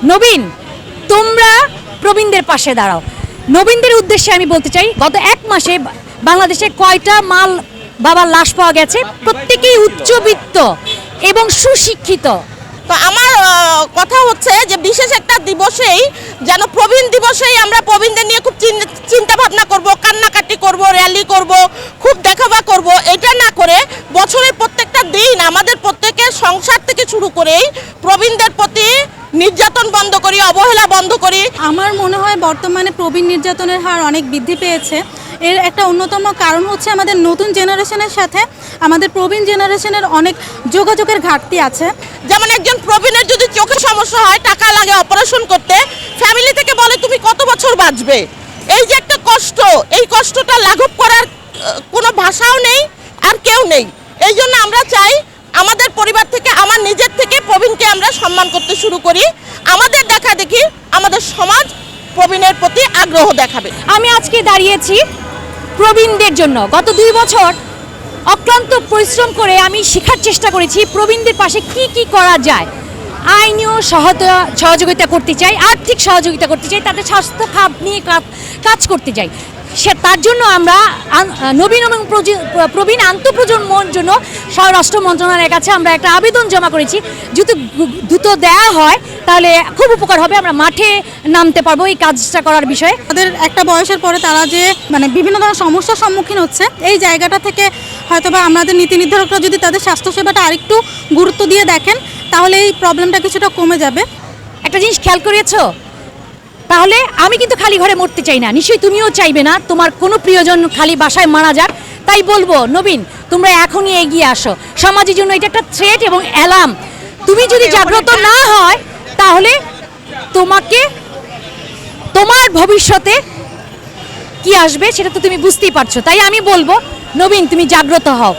নবীন, তোমরা প্রবীণদের পাশে দাঁড়াও। নবীনদের উদ্দেশ্যে আমি বলতে চাই, গত 1 মাসে বাংলাদেশে কয়টা মাল বাবার লাশ পাওয়া গেছে? প্রত্যেকেই উচ্চবিত্ত এবং সুশিক্ষিত। তো আমার কথা হচ্ছে যে বিশেষ একটা দিবসেই যেন প্রবীণ দিবসেই আমরা প্রবীণদের নিয়ে খুব চিন্তা ভাবনা করব, কান্নাকাটি করব, র্যালি করব, খুব দেখাবা করব, এটা না করে বছরের প্রত্যেকটা দিন আমাদের প্রত্যেকের সংসার থেকে শুরু করেই প্রবীণদের প্রতি নির্যাতন বন্ধ করি, অবহেলা বন্ধ করি। আমার মনে হয় বর্তমানে প্রবীণ নির্যাতনের হার অনেক বৃদ্ধি পেয়েছে। এর একটা অন্যতম কারণ হচ্ছে আমাদের নতুন জেনারেশনের সাথে আমাদের প্রবীণ জেনারেশনের অনেক যোগাযোগের ঘাটতি আছে। যেমন একজন প্রবীণের যদি চোখে সমস্যা হয়, টাকা লাগে অপারেশন করতে, ফ্যামিলি থেকে বলে তুমি কত বছর বাঁচবে। এই যে একটা কষ্ট, এই কষ্টটা লাঘব করার কোনো ভাষাও নেই আর কেউ নেই। এই জন্য আমরা চাই আমাদের পরিবার থেকে, আমার নিজের থেকে প্রবীণকে আমরা সম্মান করতে শুরু করি। আমাদের দেখা দেখি আমাদের সমাজ প্রবীণের প্রতি আগ্রহ দেখাবে। আমি আজকে দাঁড়িয়েছি প্রবীণদের জন্য। গত 2 বছর অক্লান্ত পরিশ্রম করে আমি শেখার চেষ্টা করেছি প্রবীণদের পাশে কি কি করা যায়। আইনীয় সহযোগিতা করতে চাই, আর্থিক সহযোগিতা করতে চাই, তাদের স্বাস্থ্য খাত নিয়ে কাজ করতে চাই। তার জন্য আমরা নবীন এবং প্রবীণ আন্তঃপ্রজন্মর জন্য স্বরাষ্ট্র মন্ত্রণালয়ের কাছে আমরা একটা আবেদন জমা করেছি। যদি দ্রুত দেওয়া হয় তাহলে খুব উপকার হবে, আমরা মাঠে নামতে পারবো এই কাজটা করার বিষয়ে। তাদের একটা বয়সের পরে তারা যে বিভিন্ন ধরনের সমস্যার সম্মুখীন হচ্ছে, এই জায়গাটা থেকে হয়তোবা আমাদের নীতি নির্ধারকরা যদি তাদের স্বাস্থ্যসেবাটা আরেকটু গুরুত্ব দিয়ে দেখেন তাহলে এই প্রবলেমটা কিছুটা কমে যাবে। একটা জিনিস খেয়াল করেছো? তাহলে আমি কিন্তু খালি ঘরে মরতে চাই না, নিশ্চয়ই তুমিও চাইবে না তোমার কোনো প্রিয়জন খালি বাসায় মারা যাক। তাই বলবো নবীন, তোমরা এখনই এগিয়ে আসো। সমাজের জন্য এটা একটা থ্রেট এবং অ্যালার্ম। তুমি যদি জাগ্রত না হয় তাহলে তোমার ভবিষ্যতে কি আসবে সেটা তো তুমি বুঝতেই পারছো। তাই আমি বলবো নবীন, তুমি জাগ্রত হও।